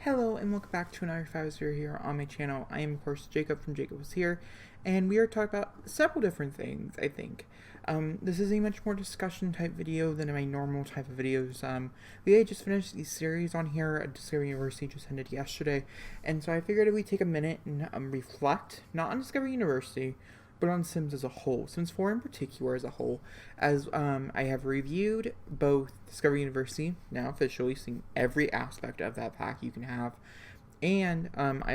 Hello and welcome back to another 5-0 here on my channel. I am of course Jacob from JacobisHere, and we are talking about several different things, I think. This is a much more discussion type video than my normal type of videos. We had just finished the series on here at Discovery University, just ended yesterday, and so I figured we'd take a minute and reflect, not on Discovery University, but on Sims as a whole, Sims 4 in particular as a whole, as I have reviewed both Discovery University, now officially, seeing every aspect of that pack you can have, and I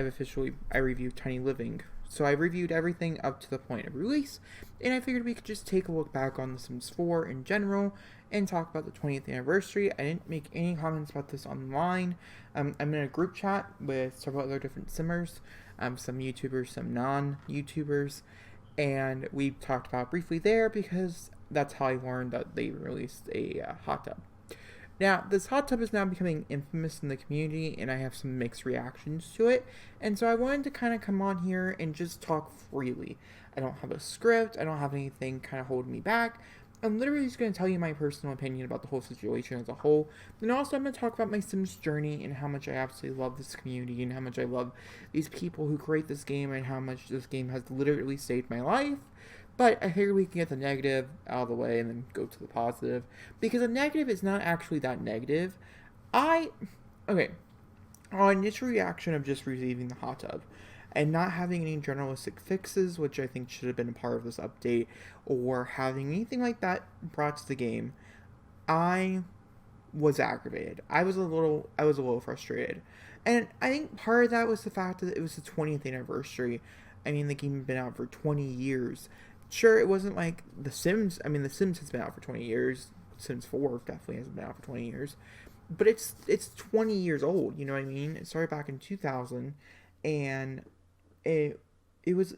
reviewed Tiny Living. So I reviewed everything up to the point of release, and I figured we could just take a look back on The Sims 4 in general, and talk about the 20th anniversary. I didn't make any comments about this online. I'm in a group chat with several other different Simmers, some YouTubers, some non-YouTubers, and we talked about briefly there because that's how I learned that they released a hot tub. Now, this hot tub is now becoming infamous in the community, and I have some mixed reactions to it, and so I wanted to kind of come on here and just talk freely. I don't have a script, I don't have anything kind of holding me back. I'm literally just going to tell you my personal opinion about the whole situation as a whole. And also I'm going to talk about my Sims journey and how much I absolutely love this community and how much I love these people who create this game and how much this game has literally saved my life. But I figured we can get the negative out of the way and then go to the positive. Because the negative is not actually that negative. Okay, our initial reaction of just receiving the hot tub and not having any journalistic fixes, which I think should have been a part of this update, or having anything like that brought to the game, I was aggravated. I was a little frustrated. And I think part of that was the fact that it was the 20th anniversary. I mean, the game had been out for 20 years. Sure, it wasn't like The Sims. I mean, The Sims has been out for 20 years. Sims 4 definitely hasn't been out for 20 years. But it's 20 years old, you know what I mean? It started back in 2000, and it was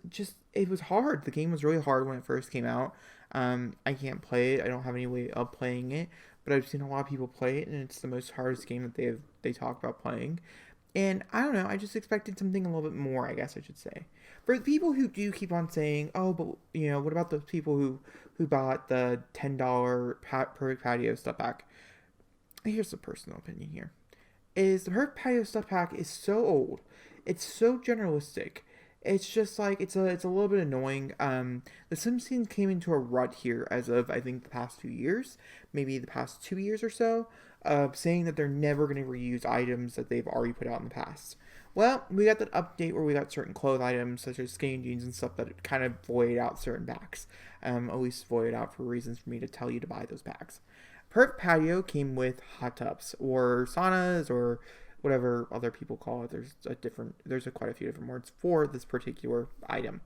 hard. The game was really hard when it first came out. I can't play it. I don't have any way of playing it, but I've seen a lot of people play it, and it's the most hardest game that they talk about playing. And I don't know, I just expected something a little bit more, I guess I should say. For the people who do keep on saying, oh, but, you know, what about those people who bought the $10 Perfect Patio stuff pack? Here's a personal opinion here. Is the Perfect Patio stuff pack is so old. It's so generalistic. It's just like, it's a little bit annoying. The Sims scene came into a rut here as of, I think, the past few years. Maybe the past 2 years or so. Saying that they're never going to reuse items that they've already put out in the past. Well, we got that update where we got certain clothes items, such as skinny jeans and stuff, that kind of voided out certain packs. At least voided out for reasons for me to tell you to buy those packs. Perfect Patio came with hot tubs, or saunas, or whatever other people call it. There's quite a few different words for this particular item.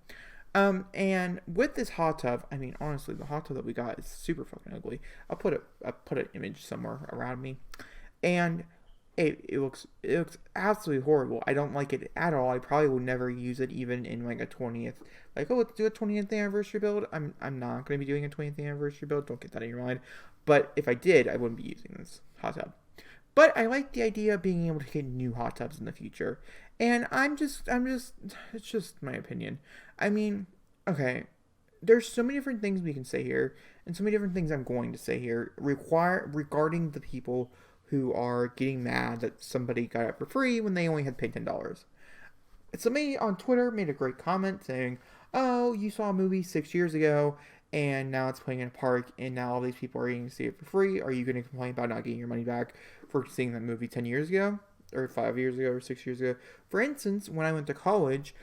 And with this hot tub, I mean, honestly, the hot tub that we got is super fucking ugly. I'll put an image somewhere around me, and it looks absolutely horrible. I don't like it at all. I probably will never use it, even in like a 20th, like, oh, let's do a 20th anniversary build. I'm not going to be doing a 20th anniversary build. Don't get that in your mind. But if I did, I wouldn't be using this hot tub. But I like the idea of being able to get new hot tubs in the future. And it's just my opinion. I mean, okay, there's so many different things we can say here, and so many different things I'm going to say here regarding the people who are getting mad that somebody got it for free when they only had paid $10. Somebody on Twitter made a great comment saying, oh, you saw a movie 6 years ago, and now it's playing in a park, and now all these people are getting to see it for free. Are you going to complain about not getting your money back for seeing that movie 10 years ago, or 5 years ago, or 6 years ago? For instance, when I went to college,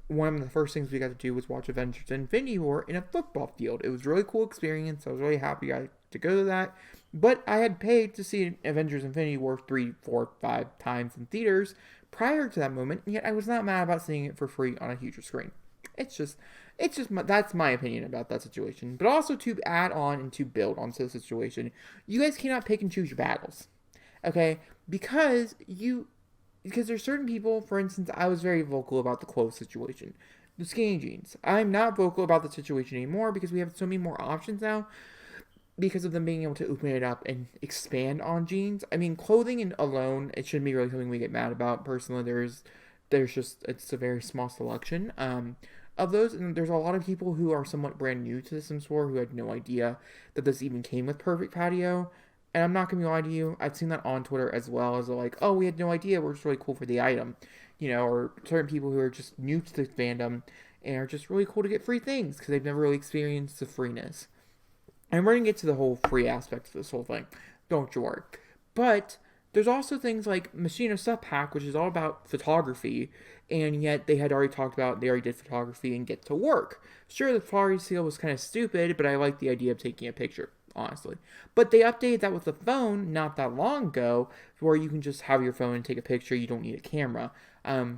one of the first things we got to do was watch Avengers Infinity War in a football field. It was a really cool experience. I was really happy I got to go to that. But I had paid to see Avengers Infinity War 3, 4, 5 times in theaters prior to that moment, and yet I was not mad about seeing it for free on a huger screen. That's my opinion about that situation. But also, to add on and to build onto the situation, you guys cannot pick and choose your battles, okay? Because there's certain people. For instance, I was very vocal about the clothes situation, the skinny jeans. I'm not vocal about the situation anymore because we have so many more options now, because of them being able to open it up and expand on jeans. I mean, clothing alone, it shouldn't be really something we get mad about. Personally, it's a very small selection of those, and there's a lot of people who are somewhat brand new to the Sims 4 who had no idea that this even came with Perfect Patio. And I'm not going to lie to you, I've seen that on Twitter as well, as like, oh, we had no idea, we're just really cool for the item. Or certain people who are just new to the fandom and are just really cool to get free things because they've never really experienced the freeness. And we're going to get to the whole free aspect of this whole thing. Don't you worry. But there's also things like Machine of Stuff Pack, which is all about photography, and yet they had already talked about they already did photography and get to work. Sure, the photography seal was kind of stupid, but I like the idea of taking a picture, honestly. But they updated that with the phone not that long ago, where you can just have your phone and take a picture. You don't need a camera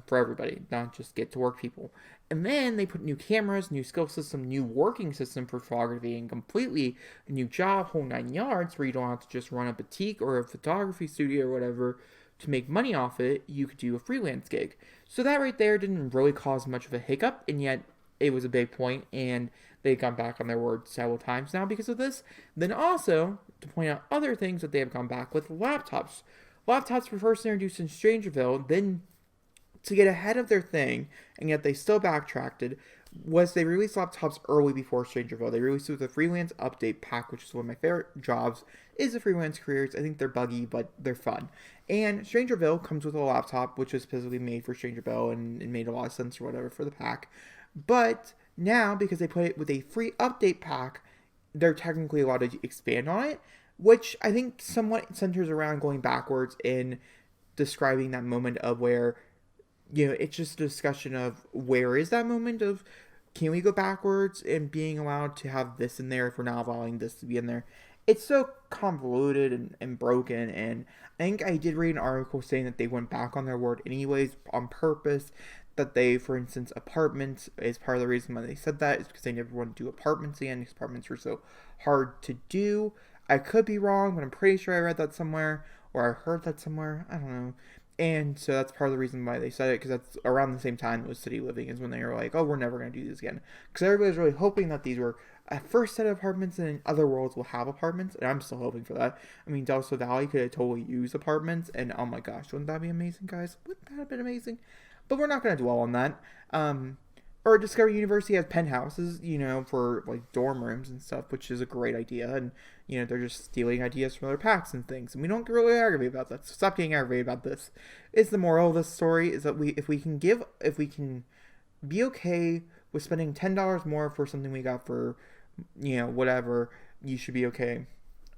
for everybody, not just get to work people. And then they put new cameras, new skill system, new working system for photography, and completely a new job, whole 9 yards, where you don't have to just run a boutique or a photography studio or whatever to make money off it. You could do a freelance gig. So that right there didn't really cause much of a hiccup, and yet it was a big point, and they've gone back on their word several times now because of this. Then also, to point out other things that they have gone back with, laptops. Laptops were first introduced in Strangerville, then to get ahead of their thing, and yet they still backtracked, was they released laptops early before Strangerville. They released it with a freelance update pack, which is one of my favorite jobs, is the freelance careers. I think they're buggy, but they're fun. And Strangerville comes with a laptop, which was specifically made for Strangerville, and it made a lot of sense or whatever for the pack. But now, because they put it with a free update pack, they're technically allowed to expand on it, which I think somewhat centers around going backwards in describing that moment of where it's just a discussion of where is that moment of can we go backwards and being allowed to have this in there if we're not allowing this to be in there. It's so convoluted and broken, and I think I did read an article saying that they went back on their word anyways on purpose, that they, for instance, apartments is part of the reason why they said that is because they never want to do apartments again because apartments were so hard to do. I could be wrong, but I'm pretty sure I read that somewhere or I heard that somewhere. I don't know. And so that's part of the reason why they said it, because that's around the same time it was City Living is when they were like, oh, we're never going to do this again. Because everybody's really hoping that these were a first set of apartments and in other worlds will have apartments. And I'm still hoping for that. I mean, Delta Valley could have totally used apartments. And oh my gosh, wouldn't that be amazing, guys? Wouldn't that have been amazing? But we're not going to dwell on that. Or Discovery University has penthouses, for like dorm rooms and stuff, which is a great idea. And, they're just stealing ideas from other packs and things. And we don't get really aggravated about that. So stop getting aggravated about this. Is the moral of this story is that if we can be okay with spending $10 more for something we got for, whatever, you should be okay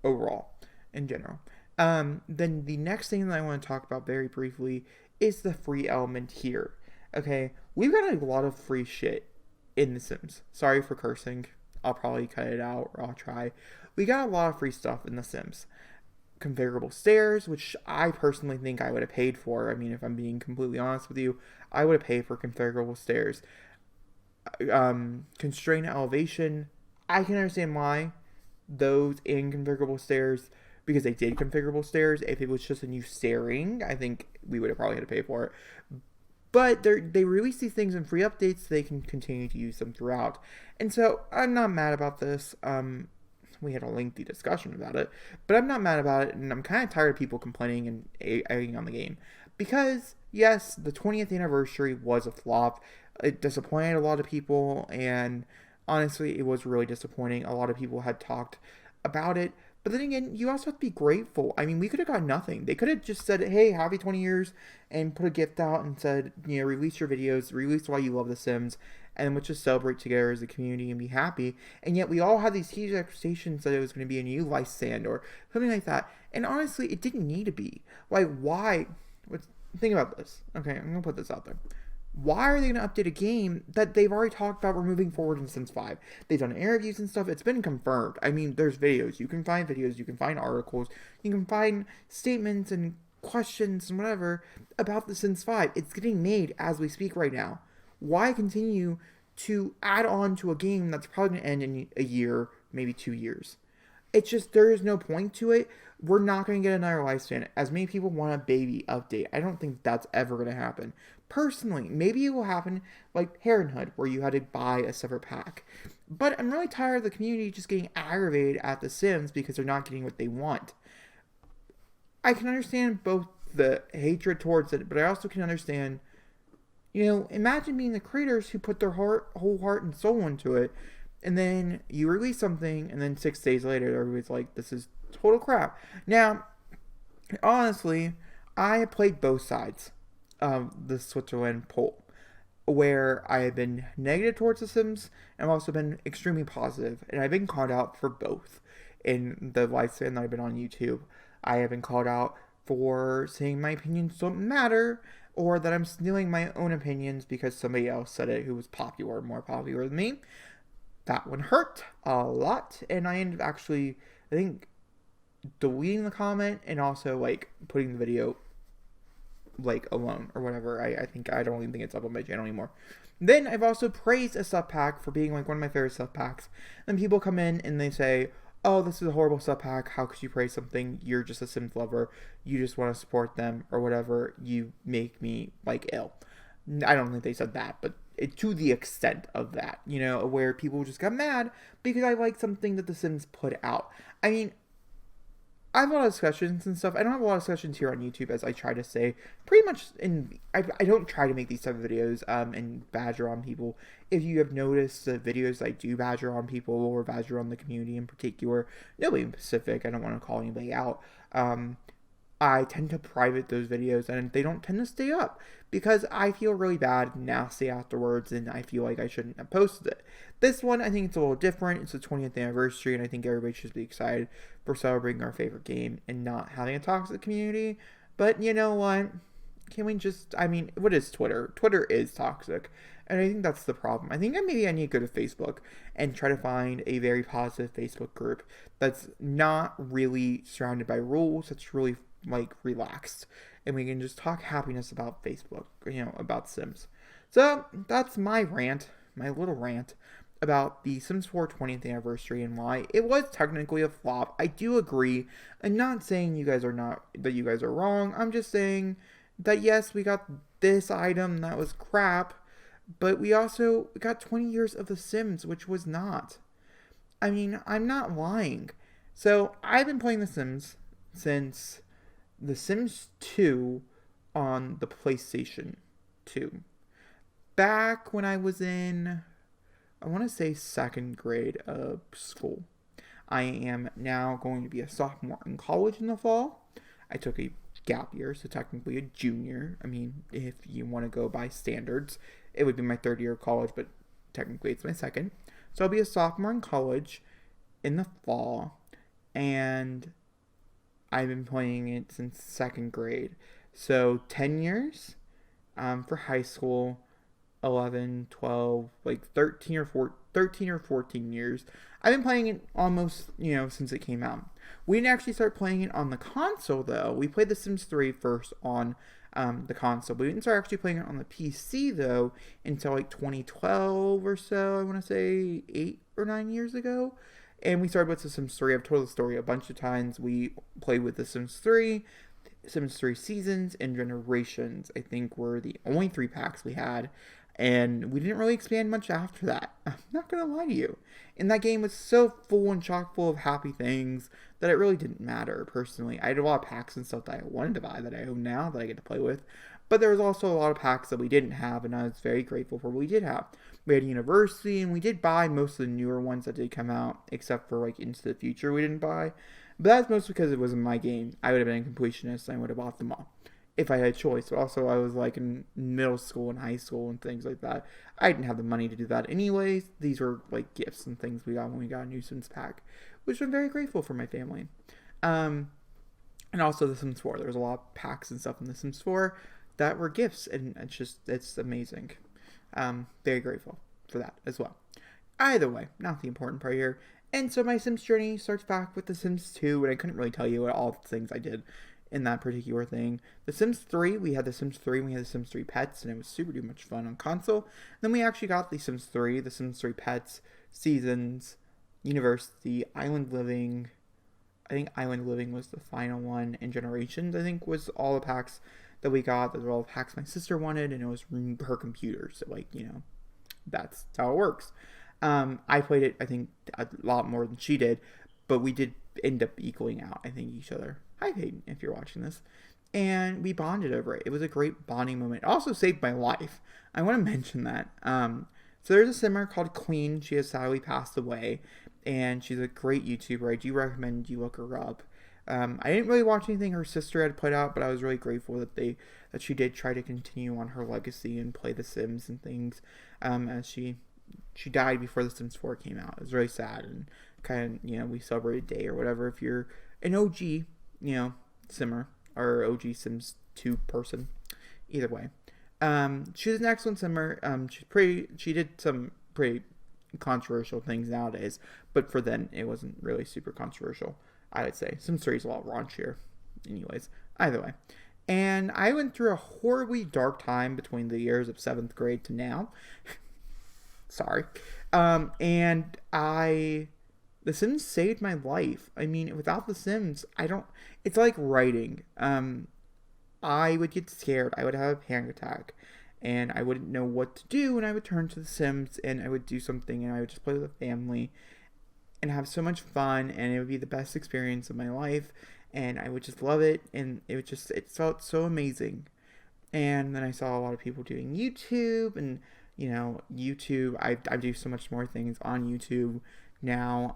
overall in general. Then the next thing that I want to talk about very briefly is the free element here. Okay, we've got a lot of free shit in The Sims. Sorry for cursing. I'll probably cut it out, or I'll try. We got a lot of free stuff in The Sims. Configurable stairs, which I personally think I would have paid for. I mean, if I'm being completely honest with you, I would have paid for configurable stairs. Constrained elevation. I can understand why those in configurable stairs, because they did configurable stairs. If it was just a new stairing, I think we would have probably had to pay for it. But they release these things in free updates so they can continue to use them throughout. And so I'm not mad about this. We had a lengthy discussion about it. But I'm not mad about it, and I'm kind of tired of people complaining and egging on the game. Because, yes, the 20th anniversary was a flop. It disappointed a lot of people, and honestly, it was really disappointing. A lot of people had talked about it. But then again, you also have to be grateful. I mean, we could have got nothing. They could have just said, hey, happy 20 years, and put a gift out and said, release your videos, release why you love The Sims, and let's just celebrate together as a community and be happy. And yet we all had these huge expectations that it was going to be a new Life Sand or something like that. And honestly, it didn't need to be. Like, why? Think about this. Okay, I'm going to put this out there. Why are they going to update a game that they've already talked about we're moving forward in Sims 5? They've done interviews and stuff. It's been confirmed. I mean, there's videos. You can find videos. You can find articles. You can find statements and questions and whatever about the Sims 5. It's getting made as we speak right now. Why continue to add on to a game that's probably going to end in a year, maybe 2 years? It's just, there is no point to it. We're not going to get another lifespan. As many people want a baby update. I don't think that's ever going to happen. Personally, maybe it will happen like Parenthood, where you had to buy a separate pack. But I'm really tired of the community just getting aggravated at The Sims because they're not getting what they want. I can understand both the hatred towards it, but I also can understand, imagine being the creators who put their whole heart and soul into it, and then you release something, and then 6 days later, everybody's like, this is Total crap. Now, honestly, I have played both sides of the Switzerland poll, where I have been negative towards The Sims and I've also been extremely positive, and I've been called out for both in the lifespan that I've been on YouTube. I have been called out for saying my opinions don't matter, or that I'm stealing my own opinions because somebody else said it who was popular, more popular than me. That one hurt a lot, and I ended up actually, I think, deleting the comment and also like putting the video like alone or whatever. I think I don't even think it's up on my channel anymore. Then I've also praised a sub pack for being like one of my favorite sub packs. And people come in and they say, "Oh, this is a horrible sub pack. How could you praise something? You're just a Sims lover. You just want to support them or whatever. You make me like ill." I don't think they said that, but to the extent of that, you know, where people just got mad because I like something that The Sims put out. I mean, I have a lot of discussions and stuff. I don't have a lot of discussions here on YouTube, as I try to say. Pretty much, I don't try to make these type of videos and badger on people. If you have noticed the videos I do badger on people or badger on the community in particular, nobody in specific, I don't want to call anybody out. I tend to private those videos and they don't tend to stay up because I feel really bad and nasty afterwards, and I feel like I shouldn't have posted it. This one, I think it's a little different. It's the 20th anniversary, and I think everybody should be excited for celebrating our favorite game and not having a toxic community. But you know what? Can we just, I mean, what is Twitter? Twitter is toxic, and I think that's the problem. I think maybe I need to go to Facebook and try to find a very positive Facebook group that's not really surrounded by rules, that's really like relaxed, and we can just talk happiness about Facebook, you know, about Sims. So that's my rant, my little rant about the Sims 4 20th anniversary and why it was technically a flop. I do agree. I'm not saying you guys are not, that you guys are wrong. I'm just saying that yes, we got this item that was crap, but we also got 20 years of The Sims, which was not. I mean, I'm not lying. So I've been playing The Sims since The Sims 2 on the PlayStation 2. Back when I was in, I want to say, second grade of school. I am now going to be a sophomore in college in the fall. I took a gap year, so technically a junior. I mean, if you want to go by standards, it would be my third year of college, but technically it's my second. So I'll be a sophomore in college in the fall, and I've been playing it since second grade. So 10 years for high school, 11, 12, like 13 or 14 years. I've been playing it almost, you know, since it came out. We didn't actually start playing it on the console, though. We played The Sims 3 first on the console. But we didn't start actually playing it on the PC, though, until like 2012 or so. I want to say 8 or 9 years ago. And we started with The Sims 3. I've told the story a bunch of times. We played with The Sims 3, Sims 3 Seasons, and Generations, I think, were the only 3 packs we had. And we didn't really expand much after that. I'm not going to lie to you. And that game was so full and chock full of happy things that it really didn't matter, personally. I had a lot of packs and stuff that I wanted to buy that I own now that I get to play with. But there was also a lot of packs that we didn't have, and I was very grateful for what we did have. We had University, and we did buy most of the newer ones that did come out, except for like Into the Future we didn't buy. But that's mostly because it wasn't my game. I would have been a completionist, and I would have bought them all if I had a choice. But also, I was like in middle school and high school and things like that. I didn't have the money to do that anyways. These were like gifts and things we got when we got a new Sims pack, which I'm very grateful for my family. And also The Sims 4. There was a lot of packs and stuff in The Sims 4 that were gifts, and it's amazing. Very grateful for that as well. Either way, not the important part here. And so my Sims journey starts back with The Sims 2, and I couldn't really tell you all the things I did in that particular thing. The Sims 3, we had The Sims 3, and we had The Sims 3 Pets, and it was super duper much fun on console. Then we actually got The Sims 3, The Sims 3 Pets, Seasons, University, Island Living. I think Island Living was the final one, and Generations, I think, was all the packs that we got. Those were all the packs my sister wanted, and it was her computer, so, like, you know, that's how it works. I played it, I think, a lot more than she did, but we did end up equaling out, I think, each other. Hi, Hayden, if you're watching this. And we bonded over it. It was a great bonding moment. It also saved my life. I want to mention that. So there's a simmer called Queen. She has sadly passed away. and she's a great YouTuber. I do recommend you look her up. I didn't really watch anything her sister had put out, but I was really grateful that she did try to continue on her legacy and play The Sims and things. As she died before The Sims 4 came out. It was really sad, and kind of, we celebrated a day or whatever. If you're an OG, Simmer or OG Sims 2 person, either way. She's an excellent Simmer. She did some pretty controversial things nowadays, but for then it wasn't really super controversial, I would say. Sims 3 is a lot raunchier. Anyways, either way. And I went through a horribly dark time between the years of 7th grade to now. Sorry. And The Sims saved my life. I mean, without The Sims, it's like writing. I would get scared. I would have a panic attack. And I wouldn't know what to do, and I would turn to The Sims, and I would do something, and I would just play with the family and have so much fun, and it would be the best experience of my life, and I would just love it, and it felt so amazing. And then I saw a lot of people doing YouTube, and YouTube, I do so much more things on YouTube now,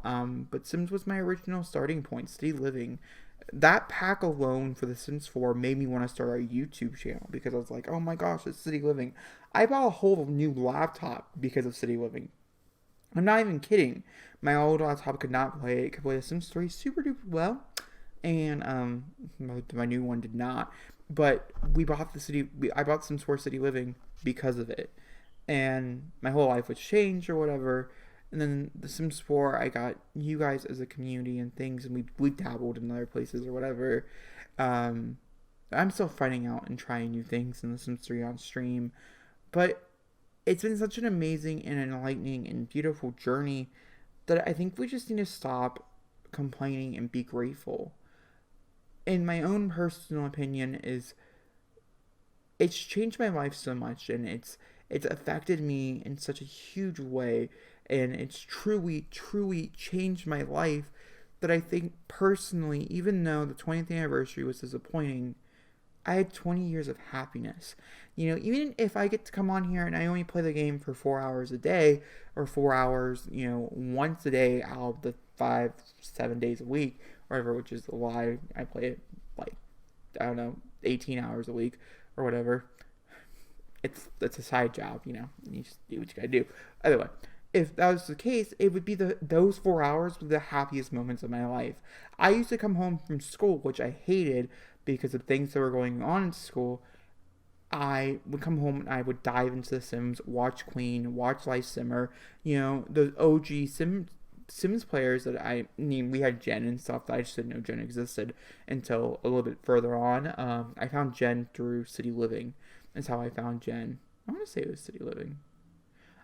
but Sims was my original starting point. City Living, that pack alone for The Sims 4 made me want to start a YouTube channel, because I was like, oh my gosh, it's City Living. I bought a whole new laptop because of City Living. I'm not even kidding. My old laptop could not play it. It could play The Sims 3 super duper well, and my new one did not. But I bought Sims 4 City Living because of it, and my whole life was changed or whatever. And then The Sims 4, I got you guys as a community and things, and we dabbled in other places or whatever. I'm still finding out and trying new things in The Sims 3 on stream, but it's been such an amazing and enlightening and beautiful journey that I think we just need to stop complaining and be grateful. In my own personal opinion, it's changed my life so much, and it's affected me in such a huge way, and it's truly changed my life, that I think personally, even though the 20th anniversary was disappointing, I had 20 years of happiness. Even if I get to come on here and I only play the game for 4 hours a day, or 4 hours, once a day out of the 5-7 days a week, or whatever, which is a lie. I play it like, I don't know, 18 hours a week or whatever. It's a side job, you just do what you gotta do. Anyway, if that was the case, it would be those 4 hours were the happiest moments of my life. I used to come home from school, which I hated because of things that were going on in school. I would come home and I would dive into The Sims, watch Queen, watch Life Simmer, those OG Sims players that we had Jen and stuff, that I just didn't know Jen existed until a little bit further on. I found Jen through City Living. That's how I found Jen. I want to say it was City Living.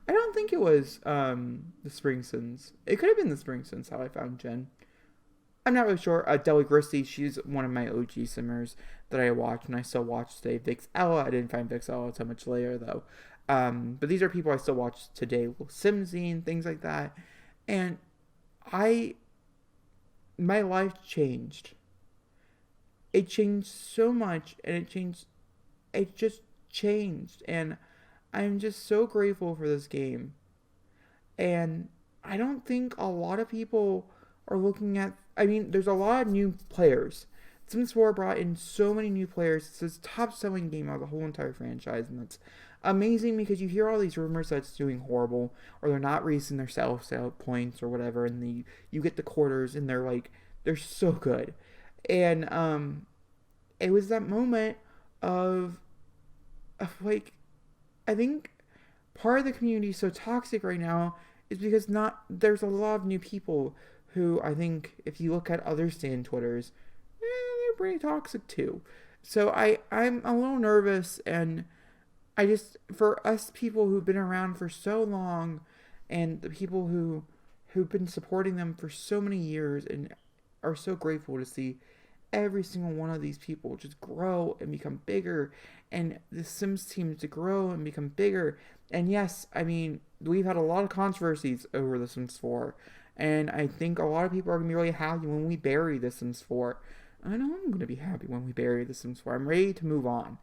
I don't think it was the Spring Sims. It could have been the Spring Sims how I found Jen. I'm not really sure. Deli Gristy, she's one of my OG Simmers that I watch, and I still watch today. Vix Ella, I didn't find Vix Ella until much later, though. But these are people I still watch today. Simzine, things like that. And my life changed. It changed so much, and it just changed, and I'm just so grateful for this game. And I don't think a lot of people are looking at, there's a lot of new players. Sims 4 brought in so many new players. It's this top selling game of the whole entire franchise, and that's amazing, because you hear all these rumors that it's doing horrible, or they're not raising their sale points or whatever, and you get the quarters, and they're so good. And it was that moment of I think part of the community is so toxic right now is because there's a lot of new people who, I think, if you look at other stan Twitters, they're pretty toxic too. So I'm a little nervous, and for us people who've been around for so long, and the people who've been supporting them for so many years, and are so grateful to see every single one of these people just grow and become bigger, and the Sims team to grow and become bigger. And yes, we've had a lot of controversies over The Sims 4, and I think a lot of people are going to be really happy when we bury The Sims 4. I know I'm going to be happy when we bury The Sims 4. I'm ready to move on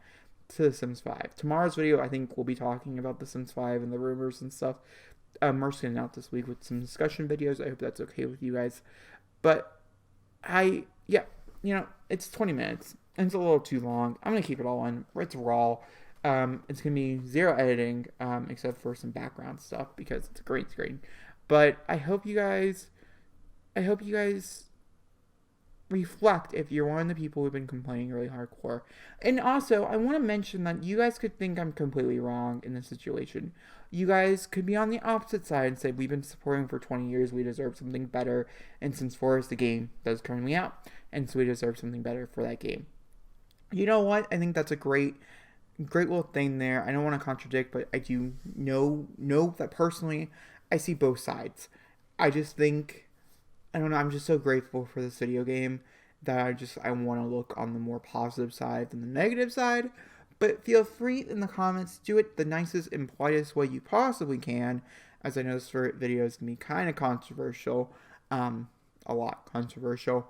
to The Sims 5. Tomorrow's video, I think we'll be talking about The Sims 5 and the rumors and stuff. We're sending out this week with some discussion videos. I hope that's okay with you guys. But yeah, it's 20 minutes. And it's a little too long. I'm going to keep it all in. It's raw. It's going to be zero editing, except for some background stuff because it's a great screen. But I hope you guys reflect if you're one of the people who've been complaining really hardcore. And also, I want to mention that you guys could think I'm completely wrong in this situation. You guys could be on the opposite side and say, we've been supporting for 20 years, we deserve something better. And since 4 is the game that is currently out, and so we deserve something better for that game. You know what? I think that's a great little thing there. I don't want to contradict, but I do know that personally, I see both sides. I just think, I don't know, I'm just so grateful for this video game that I want to look on the more positive side than the negative side. But feel free in the comments, do it the nicest and politest way you possibly can, as I know this video is going to be kind of controversial, a lot controversial.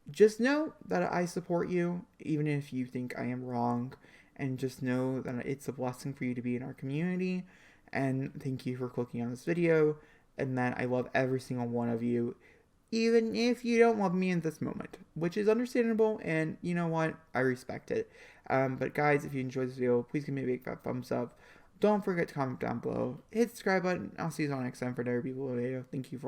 Just know that I support you, even if you think I am wrong, and just know that it's a blessing for you to be in our community, and thank you for clicking on this video, and that I love every single one of you, even if you don't love me in this moment, which is understandable, and you know what, I respect it. But guys, if you enjoyed this video, please give me a big fat thumbs up. Don't forget to comment down below, hit the subscribe button. I'll see you all next time for another video. Thank you for